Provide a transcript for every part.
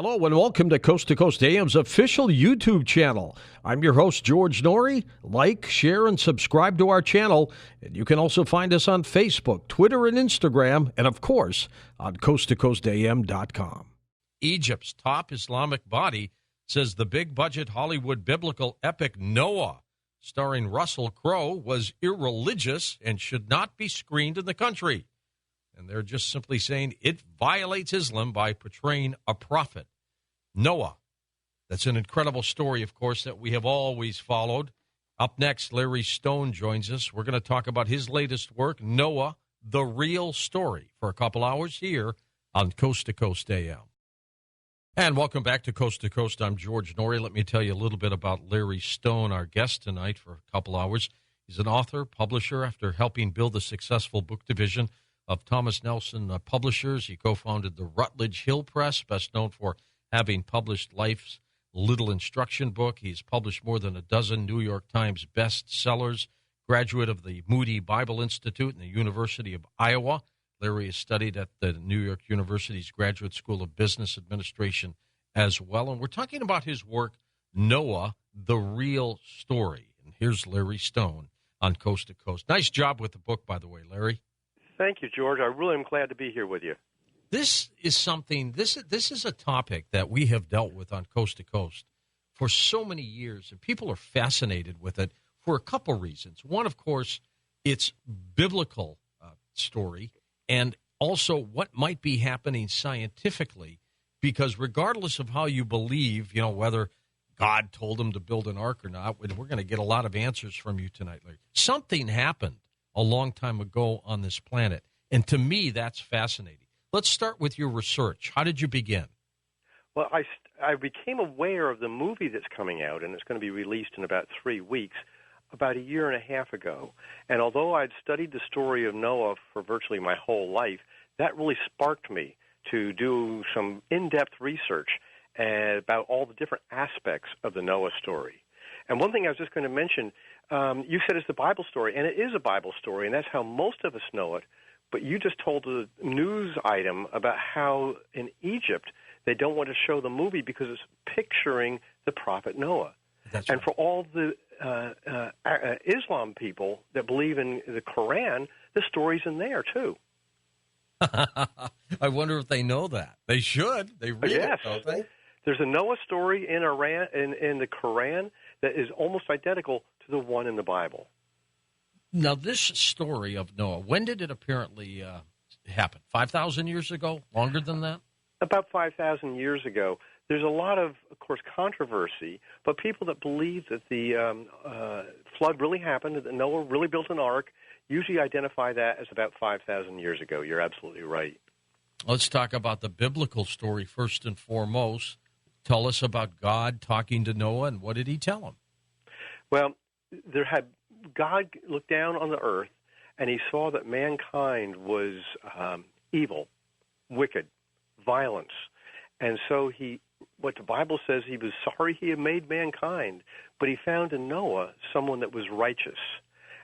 Hello and welcome to Coast AM's official YouTube channel. I'm your host, George Norrie. Like, share, and subscribe to our channel. And you can also find us on Facebook, Twitter, and Instagram, and of course, on coasttocoastam.com. Egypt's top Islamic body says the big-budget Hollywood biblical epic Noah, starring Russell Crowe, was irreligious and should not be screened in the country. And they're just simply saying it violates Islam by portraying a prophet. Noah. That's an incredible story, of course, that we have always followed. Up next, Larry Stone joins us. We're going to talk about his latest work, Noah, the Real Story, for a couple hours here on Coast to Coast AM. And welcome back to Coast. I'm George Norrie. Let me tell you a little bit about Larry Stone, our guest tonight for a couple hours. He's an author, publisher. After helping build a successful book division of Thomas Nelson Publishers, he co-founded the Rutledge Hill Press, best known for having published Life's Little Instruction Book. He's published more than a dozen New York Times bestsellers, graduate of the Moody Bible Institute and the University of Iowa. Larry has studied at the New York University's Graduate School of Business Administration as well. And we're talking about his work, Noah, the Real Story. And here's Larry Stone on Coast to Coast. Nice job with the book, by the way, Larry. Thank you, George. I really am glad to be here with you. This is something, this is a topic that we have dealt with on Coast to Coast for so many years, and people are fascinated with it for a couple reasons. One, of course, it's biblical story, and also what might be happening scientifically, because regardless of how you believe, whether God told them to build an ark or not, we're going to get a lot of answers from you tonight, Larry. Something happened a long time ago on this planet, and to me, that's fascinating. Let's start with your research. How did you begin? Well, I became aware of the movie that's coming out, and it's going to be released in about 3 weeks, about a year and a half ago. And although I'd studied the story of Noah for virtually my whole life, that really sparked me to do some in-depth research about all the different aspects of the Noah story. And one thing I was just going to mention, you said it's the Bible story, and it is a Bible story, and that's how most of us know it. But you just told a news item about how in Egypt they don't want to show the movie because it's picturing the prophet Noah. That's and right. for all the Islam people that believe in the Koran, the story's in there too. I wonder if they know that. They should. They read Yes. it, don't they? There's a Noah story in the Koran that is almost identical to the one in the Bible. Now, this story of Noah, when did it apparently happen? 5,000 years ago? Longer than that? About 5,000 years ago. There's a lot of course, controversy, but people that believe that the flood really happened, that Noah really built an ark, usually identify that as about 5,000 years ago. You're absolutely right. Let's talk about the biblical story first and foremost. Tell us about God talking to Noah, and what did he tell him? Well, God looked down on the earth, and he saw that mankind was evil, wicked, violence. And so what the Bible says, he was sorry he had made mankind, but he found in Noah someone that was righteous.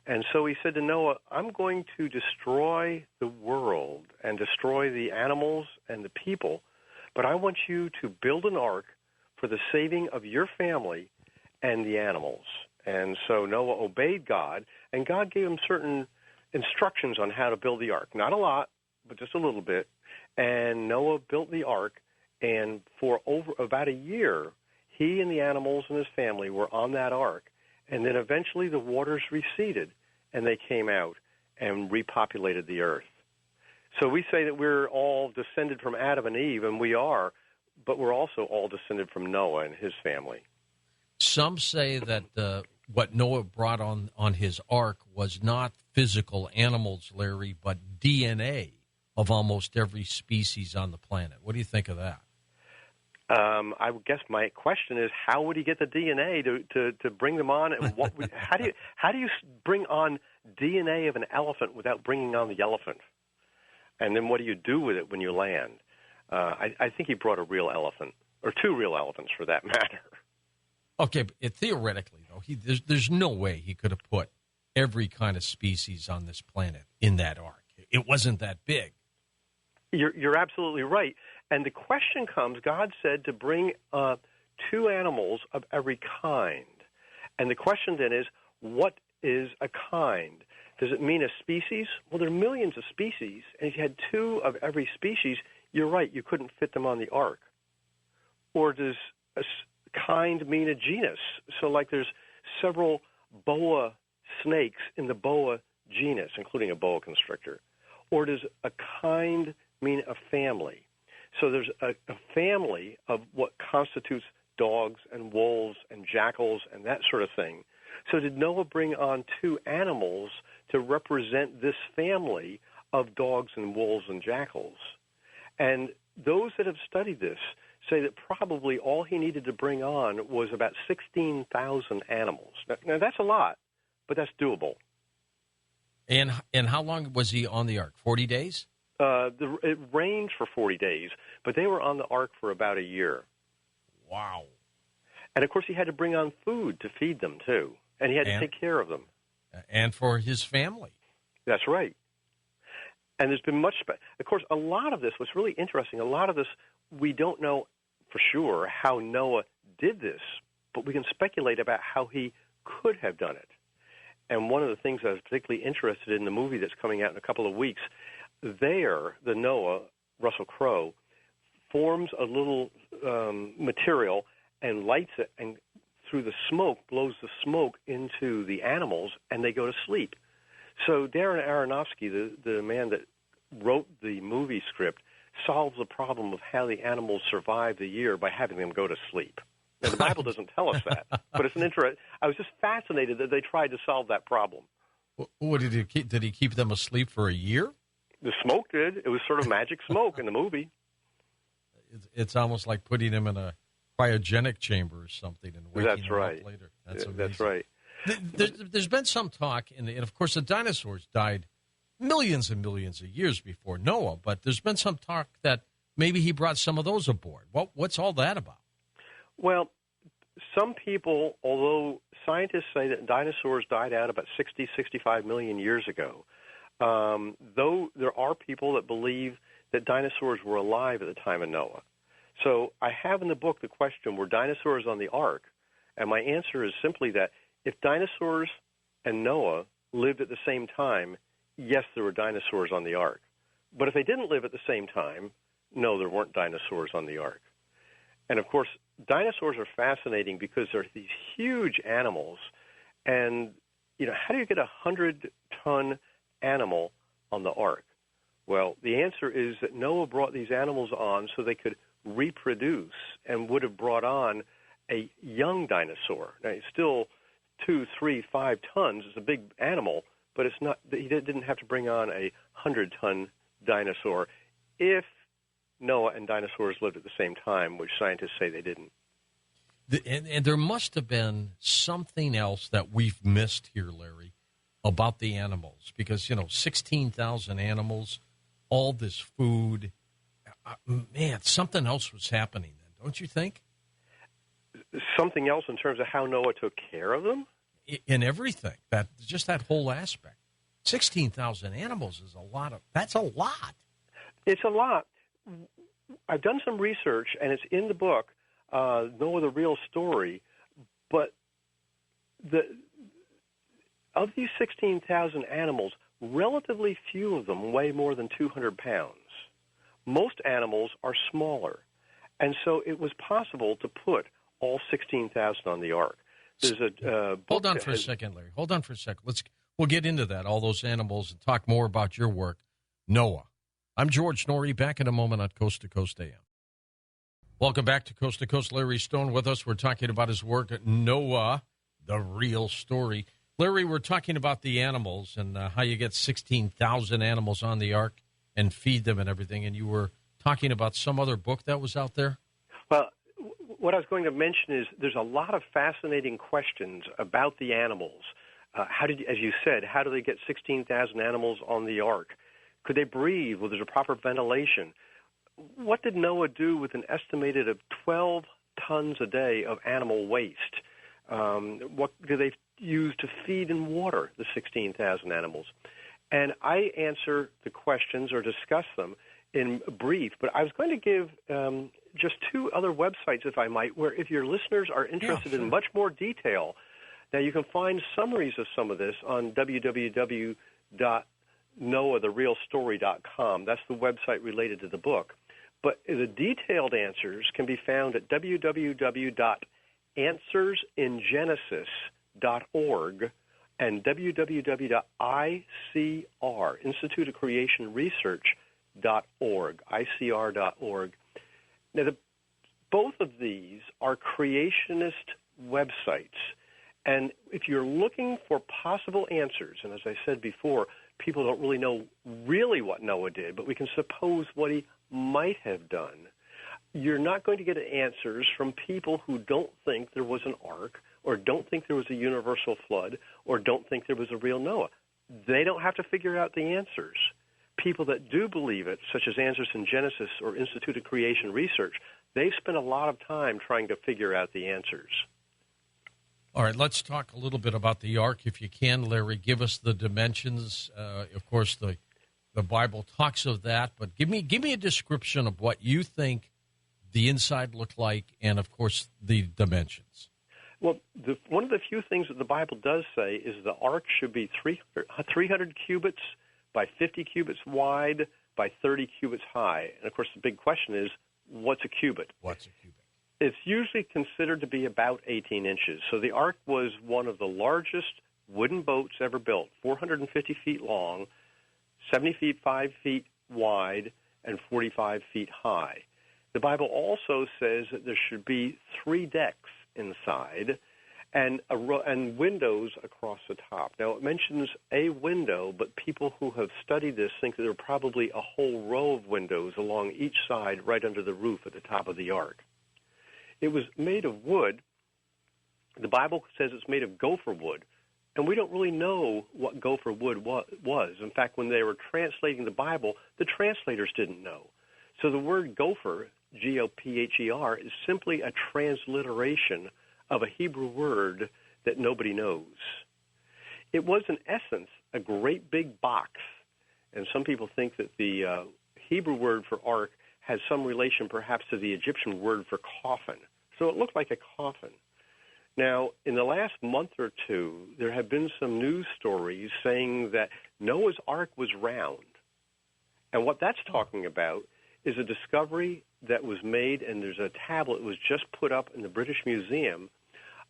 And so he said to Noah, I'm going to destroy the world and destroy the animals and the people, but I want you to build an ark for the saving of your family and the animals. And so Noah obeyed God, and God gave him certain instructions on how to build the ark. Not a lot, but just a little bit. And Noah built the ark, and for over about a year, he and the animals and his family were on that ark. And then eventually the waters receded, and they came out and repopulated the earth. So we say that we're all descended from Adam and Eve, and we are, but we're also all descended from Noah and his family. Some say that what Noah brought on his ark was not physical animals, Larry, but DNA of almost every species on the planet. What do you think of that? I would guess my question is, how would he get the DNA to bring them on? And how do you bring on DNA of an elephant without bringing on the elephant? And then what do you do with it when you land? I think he brought a real elephant, or two real elephants for that matter. Okay, but theoretically, though, there's no way he could have put every kind of species on this planet in that ark. It wasn't that big. You're absolutely right. And the question comes, God said to bring 2 animals of every kind. And the question then is, what is a kind? Does it mean a species? Well, there are millions of species, and if you had 2 of every species, you're right, you couldn't fit them on the ark. Or does a kind mean a genus? So like there's several boa snakes in the boa genus, including a boa constrictor. Or does a kind mean a family? So there's a family of what constitutes dogs and wolves and jackals and that sort of thing. So did Noah bring on 2 animals to represent this family of dogs and wolves and jackals? And those that have studied this say that probably all he needed to bring on was about 16,000 animals. Now that's a lot, but that's doable. And how long was he on the ark? 40 days? It rained for 40 days, but they were on the ark for about a year. Wow. And, of course, he had to bring on food to feed them, too, and he had to take care of them. And for his family. That's right. And there's been much – of course, a lot of this, what's really interesting, a lot of this, we don't know for sure how Noah did this, but we can speculate about how he could have done it. And one of the things I was particularly interested in the movie that's coming out in a couple of weeks, the Noah, Russell Crowe, forms a little material and lights it, and through the smoke, blows the smoke into the animals, and they go to sleep. So Darren Aronofsky, the man that wrote the movie script, solves the problem of how the animals survive the year by having them go to sleep. Now, the Bible doesn't tell us that, but it's an interest. I was just fascinated that they tried to solve that problem. What did he keep them asleep for a year? The smoke did. It was sort of magic smoke in the movie. It's almost like putting him in a cryogenic chamber or something and waking him up later. That's right. There's been some talk, and of course the dinosaurs died millions and millions of years before Noah, but there's been some talk that maybe he brought some of those aboard. What's all that about? Well, some people, although scientists say that dinosaurs died out about 60, 65 million years ago, though there are people that believe that dinosaurs were alive at the time of Noah. So I have in the book the question, were dinosaurs on the ark? And my answer is simply that if dinosaurs and Noah lived at the same time, yes, there were dinosaurs on the ark. But if they didn't live at the same time, no, there weren't dinosaurs on the ark. And, of course, dinosaurs are fascinating because they're these huge animals. And, how do you get a 100-ton animal on the ark? Well, the answer is that Noah brought these animals on so they could reproduce and would have brought on a young dinosaur. Now, it's still 2, 3, 5 tons. It's a big animal, but it's not. He didn't have to bring on a 100-ton dinosaur if Noah and dinosaurs lived at the same time, which scientists say they didn't. And there must have been something else that we've missed here, Larry, about the animals, because, 16,000 animals, all this food. Man, something else was happening then, don't you think? Something else in terms of how Noah took care of them? In everything, that whole aspect. 16,000 animals is that's a lot. It's a lot. I've done some research, and it's in the book, Noah, the Real Story, but of these 16,000 animals, relatively few of them weigh more than 200 pounds. Most animals are smaller, and so it was possible to put all 16,000 on the ark. There's a Hold on for a second, Larry. Hold on for a second. We'll get into that, all those animals, and talk more about your work, Noah. I'm George Norrie, back in a moment on Coast to Coast AM. Welcome back to Coast. Larry Stone with us. We're talking about his work, Noah, the Real Story. Larry, we're talking about the animals and how you get 16,000 animals on the ark and feed them and everything, and you were talking about some other book that was out there? Well, what I was going to mention is there's a lot of fascinating questions about the animals. As you said, how do they get 16,000 animals on the ark? Could they breathe? Was there proper ventilation? What did Noah do with an estimated of 12 tons a day of animal waste? What do they use to feed and water the 16,000 animals? And I answer the questions or discuss them in brief, but I was going to give just two other websites, if I might, where if your listeners are interested in much more detail, now you can find summaries of some of this on www.noahtherealstory.com. That's the website related to the book. But the detailed answers can be found at www.answersingenesis.org and www.ICR, Institute of Creation Research.org, ICR.org. Now, both of these are creationist websites. And if you're looking for possible answers, and as I said before, people don't really know really what Noah did, but we can suppose what he might have done. You're not going to get answers from people who don't think there was an ark, or don't think there was a universal flood, or don't think there was a real Noah. They don't have to figure out the answers. People that do believe it, such as Answers in Genesis or Institute of Creation Research, they've spent a lot of time trying to figure out the answers. All right, let's talk a little bit about the ark, if you can, Larry. Give us the dimensions. Of course, the Bible talks of that, but give me a description of what you think the inside looked like, and of course the dimensions. Well, one of the few things that the Bible does say is the ark should be 300 cubits by 50 cubits wide by 30 cubits high. And of course, the big question is, what's a cubit? What's a cubit? It's usually considered to be about 18 inches. So the ark was one of the largest wooden boats ever built, 450 feet long, 75 feet wide, and 45 feet high. The Bible also says that there should be 3 decks inside and windows across the top. Now, it mentions a window, but people who have studied this think that there are probably a whole row of windows along each side right under the roof at the top of the ark. It was made of wood. The Bible says it's made of gopher wood, and we don't really know what gopher wood was. In fact, when they were translating the Bible, the translators didn't know. So the word gopher, G-O-P-H-E-R, is simply a transliteration of a Hebrew word that nobody knows. It was, in essence, a great big box, and some people think that the Hebrew word for ark has some relation perhaps to the Egyptian word for coffin. So it looked like a coffin. Now, in the last month or two, there have been some news stories saying that Noah's Ark was round. And what that's talking about is a discovery that was made, and there's a tablet that was just put up in the British Museum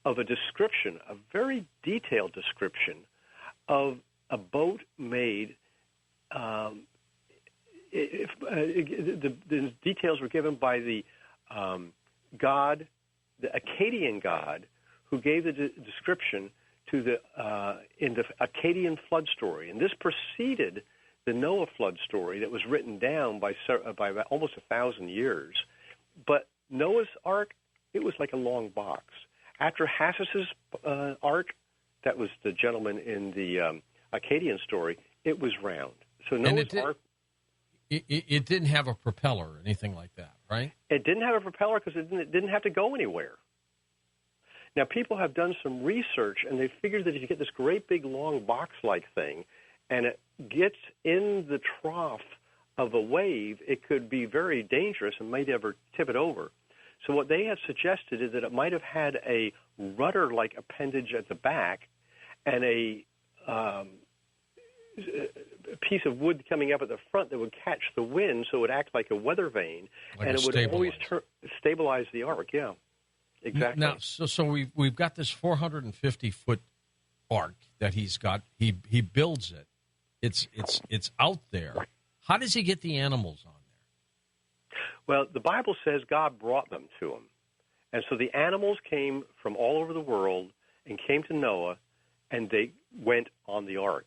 of a description, a very detailed description of a boat made. The details were given by the god, the Akkadian god, who gave the description to in the Akkadian flood story, and this preceded the Noah flood story that was written down by almost 1,000 years. But Noah's Ark, it was like a long box. After Hassis's ark, that was the gentleman in the Akkadian story, it was round. So Noah's Ark. It didn't have a propeller or anything like that, right? It didn't have a propeller because it didn't have to go anywhere. Now, people have done some research, and they figured that if you get this great big long box-like thing, and it gets in the trough of a wave, it could be very dangerous and might ever tip it over. So what they have suggested is that it might have had a rudder-like appendage at the back and a piece of wood coming up at the front that would catch the wind, so it would act like a weather vane, and it would always stabilize the ark. Yeah, exactly. Now, so we've got this 450-foot ark that he's got. He builds it. It's out there. How does he get the animals on there? Well, the Bible says God brought them to him, and so the animals came from all over the world and came to Noah, and they went on the ark.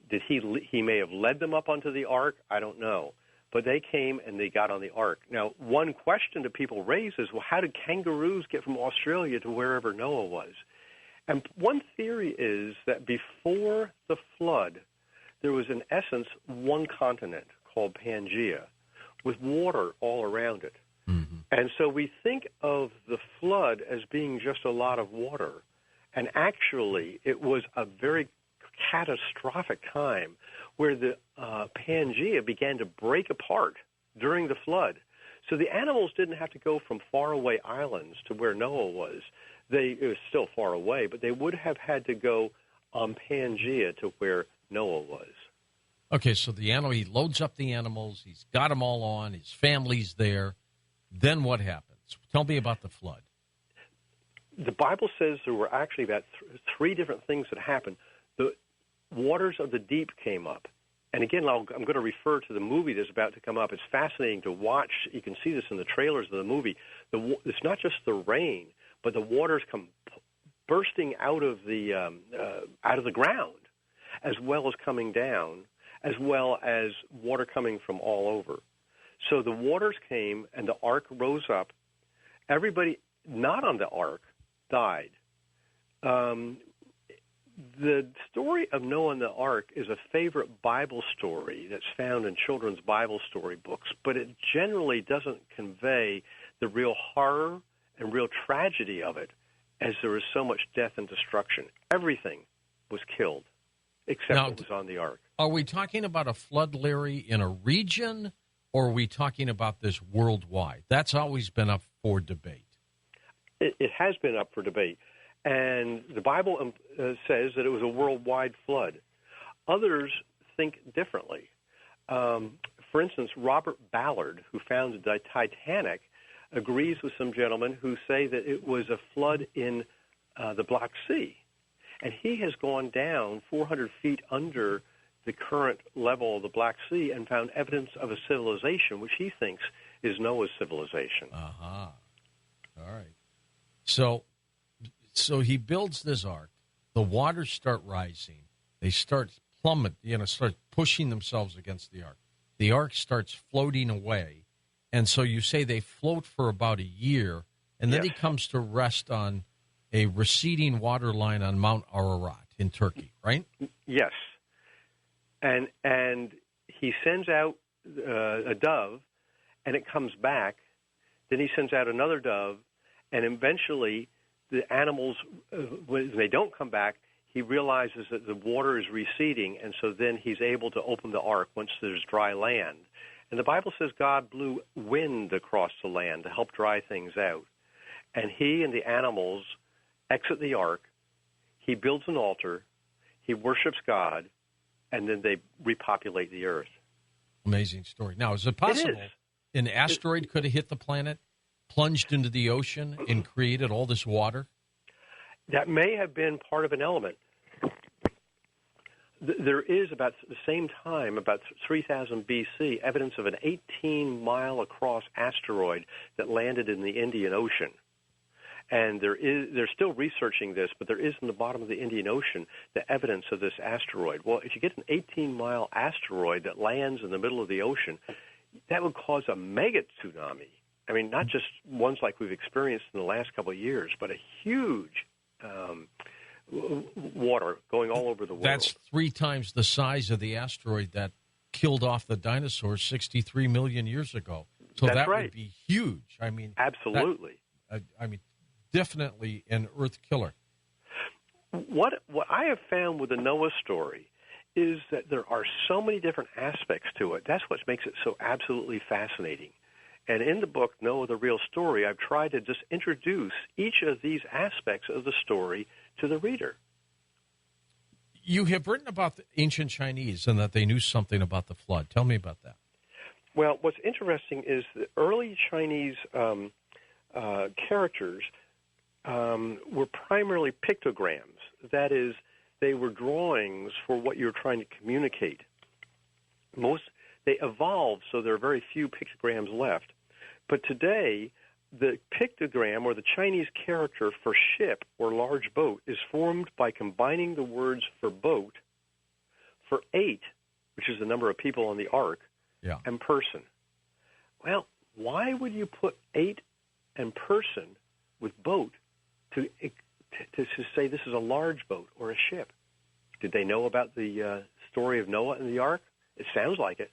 Did he may have led them up onto the ark? I don't know. But they came and they got on the ark. Now, one question that people raise is, well, how did kangaroos get from Australia to wherever Noah was? And one theory is that before the flood, there was, in essence, one continent called Pangaea with water all around it. Mm-hmm. And so we think of the flood as being just a lot of water. And actually, it was a very catastrophic time where the Pangaea began to break apart during the flood. So the animals didn't have to go from faraway islands to where Noah was. It was still far away, but they would have had to go on Pangea to where Noah was. Okay, so he loads up the animals. He's got them all on. His family's there. Then what happens? Tell me about the flood. The Bible says there were actually about three different things that happened. The waters of the deep came up. And again, I'm going to refer to the movie that's about to come up. It's fascinating to watch. You can see this in the trailers of the movie. It's not just the rain, but the waters come bursting out of the ground, as well as coming down, as well as water coming from all over. So the waters came, and the ark rose up. Everybody not on the ark died. The story of Noah and the ark is a favorite Bible story that's found in children's Bible story books, but it generally doesn't convey the real horror and real tragedy of it, as there is so much death and destruction. Everything was killed except what was on the ark. Are we talking about a flood, Larry, in a region, or are we talking about this worldwide? That's always been up for debate. It has been up for debate. And the Bible says that it was a worldwide flood. Others think differently. For instance, Robert Ballard, who founded the Titanic, agrees with some gentlemen who say that it was a flood in the Black Sea. And he has gone down 400 feet under the current level of the Black Sea and found evidence of a civilization, which he thinks is Noah's civilization. All right. So he builds this ark. The waters start rising. They start start pushing themselves against the ark. The ark starts floating away. And so you say they float for about a year, and then he comes to rest on a receding water line on Mount Ararat in Turkey, right? Yes. And he sends out a dove, and it comes back. Then he sends out another dove, and eventually the animals, when they don't come back, he realizes that the water is receding, and so then he's able to open the ark once there's dry land. And the Bible says God blew wind across the land to help dry things out. And he and the animals exit the ark. He builds an altar. He worships God, and then they repopulate the earth. Amazing story. Now, is it possible an asteroid could have hit the planet, plunged into the ocean, and created all this water? That may have been part of an element. There is, about the same time, about 3000 BC, evidence of an 18-mile-across asteroid that landed in the Indian Ocean. And they're still researching this, but there is in the bottom of the Indian Ocean the evidence of this asteroid. Well, if you get an 18-mile asteroid that lands in the middle of the ocean, that would cause a mega tsunami. I mean, not just ones like we've experienced in the last couple of years, but a huge water going all over the world. That's 3 times the size of the asteroid that killed off the dinosaurs 63 million years ago. So that would be huge. I mean, absolutely. Definitely an Earth killer. What I have found with the Noah story is that there are so many different aspects to it. That's what makes it so absolutely fascinating. And in the book, Noah, the Real Story, I've tried to just introduce each of these aspects of the story to the reader. You have written about the ancient Chinese and that they knew something about the flood. Tell me about that. Well, what's interesting is the early Chinese characters were primarily pictograms. That is, they were drawings for what you're trying to communicate. They evolved, so there are very few pictograms left. But today, the pictogram, or the Chinese character for ship or large boat, is formed by combining the words for boat, for 8, which is the number of people on the ark, and person. Well, why would you put 8 and person with boat to say this is a large boat or a ship? Did they know about the story of Noah and the ark? It sounds like it.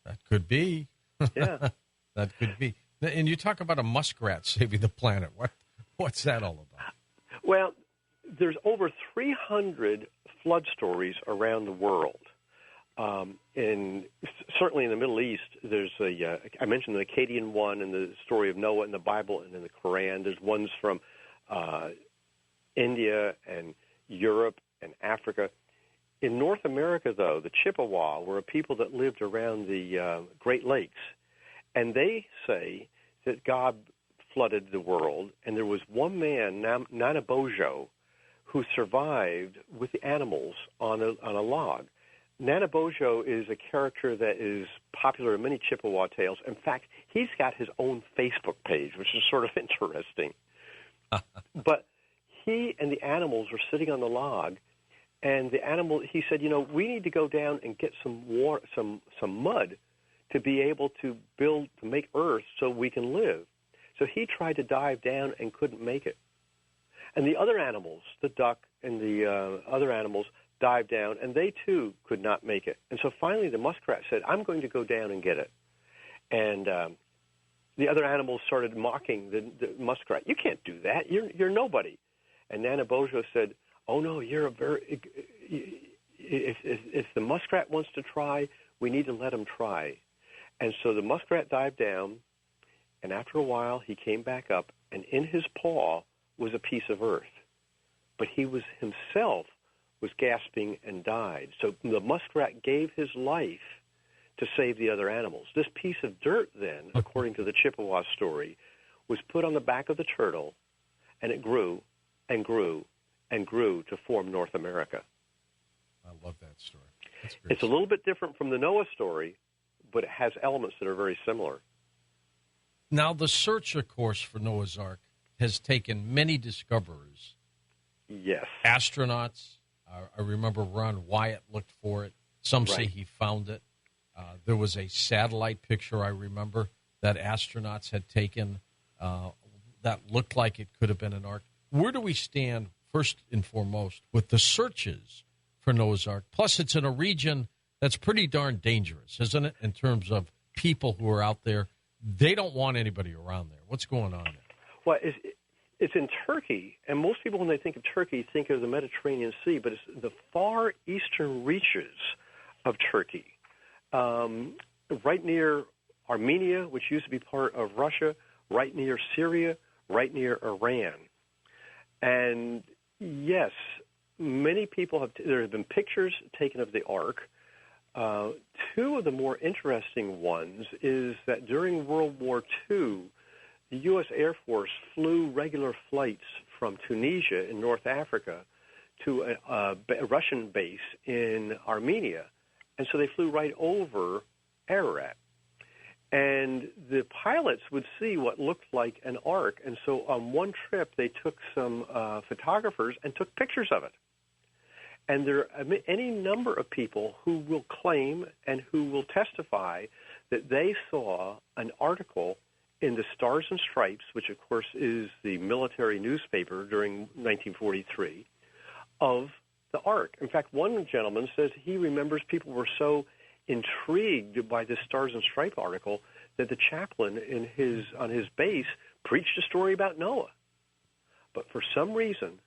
That could be. Yeah. That could be. And you talk about a muskrat saving the planet. What's that all about? Well, there's over 300 flood stories around the world. Certainly in the Middle East, there's I mentioned the Akkadian one and the story of Noah in the Bible and in the Koran. There's ones from India and Europe and Africa. In North America, though, the Chippewa were a people that lived around the Great Lakes, and they say that God flooded the world, and there was one man, Nanabojo, who survived with the animals on a log. Nanabojo is a character that is popular in many Chippewa tales. In fact, he's got his own Facebook page, which is sort of interesting. But he and the animals were sitting on the log, and the animal, he said, we need to go down and get some water, some mud to be able to make earth so we can live. So he tried to dive down and couldn't make it. And the other animals, the duck and the other animals, dived down, and they too could not make it. And so finally the muskrat said, I'm going to go down and get it. And the other animals started mocking the muskrat. You can't do that. You're nobody. And Nanabojo said, oh, no, you're if the muskrat wants to try, we need to let him try. And so the muskrat dived down, and after a while he came back up, and in his paw was a piece of earth. But he himself was gasping and died. So the muskrat gave his life to save the other animals. This piece of dirt then, according to the Chippewa story, was put on the back of the turtle, and it grew and grew and grew to form North America. I love that story. It's a little bit different from the Noah story, but it has elements that are very similar. Now, the search, of course, for Noah's Ark has taken many discoverers. Yes. Astronauts. I remember Ron Wyatt looked for it. Some say he found it. There was a satellite picture, I remember, that astronauts had taken that looked like it could have been an ark. Where do we stand, first and foremost, with the searches for Noah's Ark? Plus, it's in a region that's pretty darn dangerous, isn't it, in terms of people who are out there? They don't want anybody around there. What's going on there? Well, it's in Turkey, and most people, when they think of Turkey, think of the Mediterranean Sea, but it's the far eastern reaches of Turkey, right near Armenia, which used to be part of Russia, right near Syria, right near Iran. And yes, many people there have been pictures taken of the Ark. Two of the more interesting ones is that during World War II, the U.S. Air Force flew regular flights from Tunisia in North Africa to a Russian base in Armenia. And so they flew right over Ararat. And the pilots would see what looked like an ark. And so on one trip, they took some photographers and took pictures of it. And there are any number of people who will claim and who will testify that they saw an article in the Stars and Stripes, which, of course, is the military newspaper during 1943, of the Ark. In fact, one gentleman says he remembers people were so intrigued by this Stars and Stripes article that the chaplain on his base preached a story about Noah. But for some reason,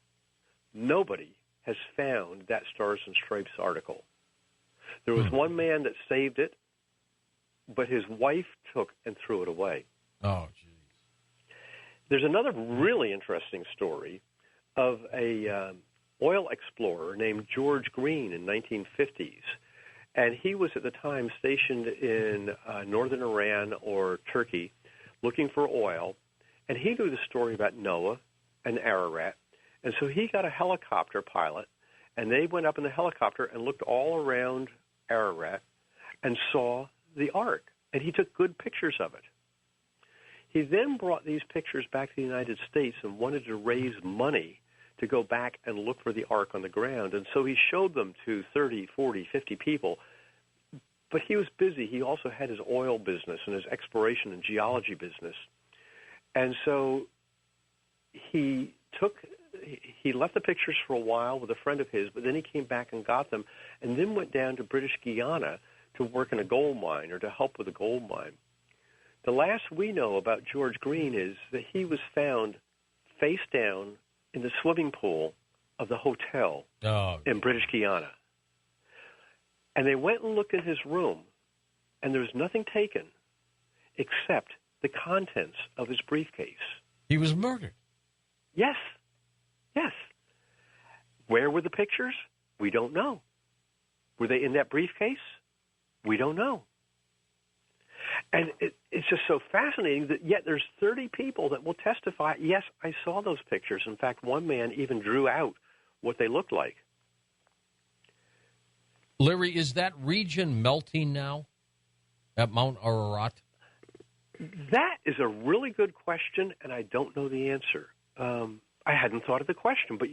nobody has found that Stars and Stripes article. There was one man that saved it, but his wife took and threw it away. Oh, geez. There's another really interesting story of a oil explorer named George Green in 1950s. And he was at the time stationed in northern Iran or Turkey looking for oil. And he knew the story about Noah and Ararat. And so he got a helicopter pilot, and they went up in the helicopter and looked all around Ararat and saw the Ark. And he took good pictures of it. He then brought these pictures back to the United States and wanted to raise money to go back and look for the Ark on the ground. And so he showed them to 30, 40, 50 people. But he was busy. He also had his oil business and his exploration and geology business. And so he left the pictures for a while with a friend of his, but then he came back and got them and then went down to British Guiana to work in a gold mine or to help with a gold mine. The last we know about George Green is that he was found face down in the swimming pool of the hotel in British Guiana. And they went and looked in his room, and there was nothing taken except the contents of his briefcase. He was murdered. Yes. Yes. Where were the pictures? We don't know. Were they in that briefcase? We don't know. And it's just so fascinating that yet there's 30 people that will testify, yes, I saw those pictures. In fact, one man even drew out what they looked like. Larry, is that region melting now at Mount Ararat? That is a really good question, and I don't know the answer. I hadn't thought of the question, but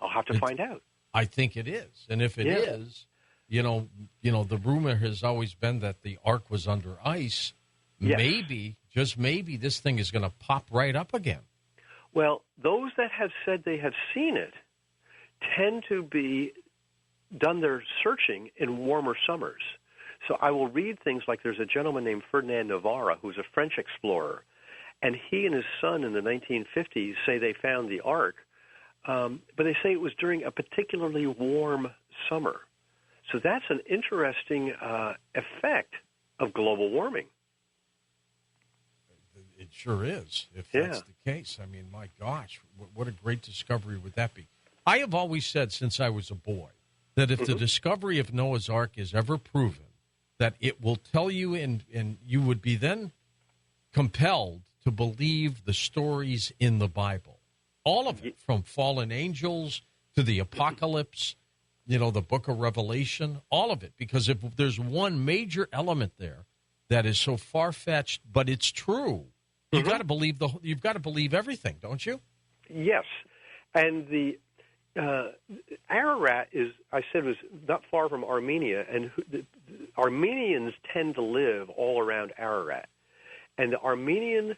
I'll have to find out. I think it is. And if it is, you know, the rumor has always been that the Ark was under ice. Yes. Maybe, just maybe, this thing is going to pop right up again. Well, those that have said they have seen it tend to be done their searching in warmer summers. So I will read things like there's a gentleman named Ferdinand Navarra who's a French explorer, and he and his son in the 1950s say they found the Ark, but they say it was during a particularly warm summer. So that's an interesting effect of global warming. It sure is, if that's the case. I mean, my gosh, what a great discovery would that be. I have always said since I was a boy that if the discovery of Noah's Ark is ever proven, that it will tell you, and you would be then compelled to believe the stories in the Bible. All of it, from fallen angels to the apocalypse, the book of Revelation, all of it. Because if there's one major element there that is so far-fetched, but it's true, you've got to believe you've got to believe everything, don't you? Yes. And the Ararat was not far from Armenia, and the Armenians tend to live all around Ararat. And the Armenian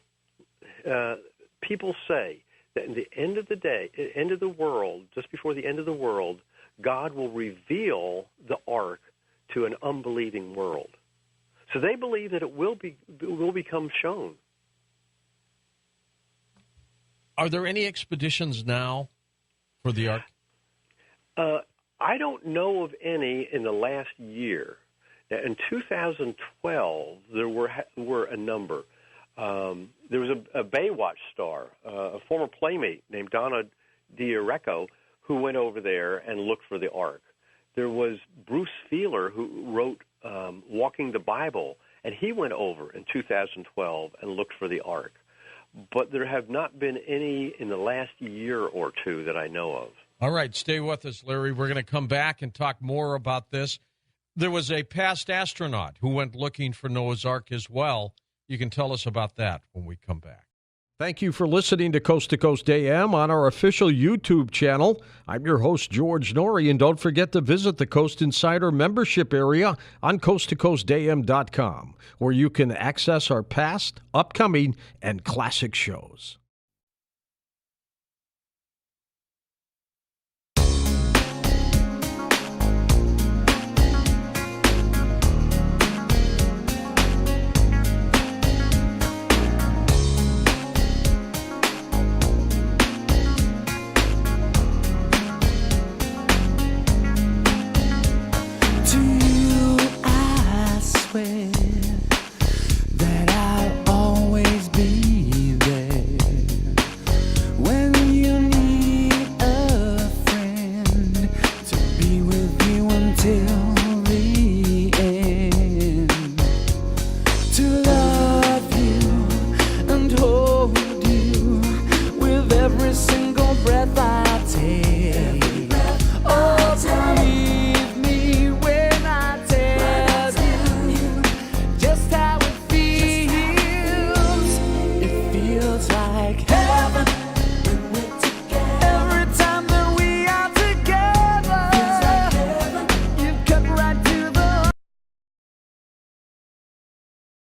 people say that in the end of the day, end of the world, just before the end of the world, God will reveal the Ark to an unbelieving world. So they believe that it will become shown. Are there any expeditions now for the Ark? I don't know of any in the last year. Now, in 2012, there were a number. There was a Baywatch star, a former playmate named Donna D'Orecco, who went over there and looked for the Ark. There was Bruce Feiler, who wrote Walking the Bible, and he went over in 2012 and looked for the Ark. But there have not been any in the last year or two that I know of. All right, stay with us, Larry. We're going to come back and talk more about this. There was a past astronaut who went looking for Noah's Ark as well. You can tell us about that when we come back. Thank you for listening to Coast AM on our official YouTube channel. I'm your host, George Norrie, and don't forget to visit the Coast Insider membership area on coasttocoastam.com, where you can access our past, upcoming, and classic shows.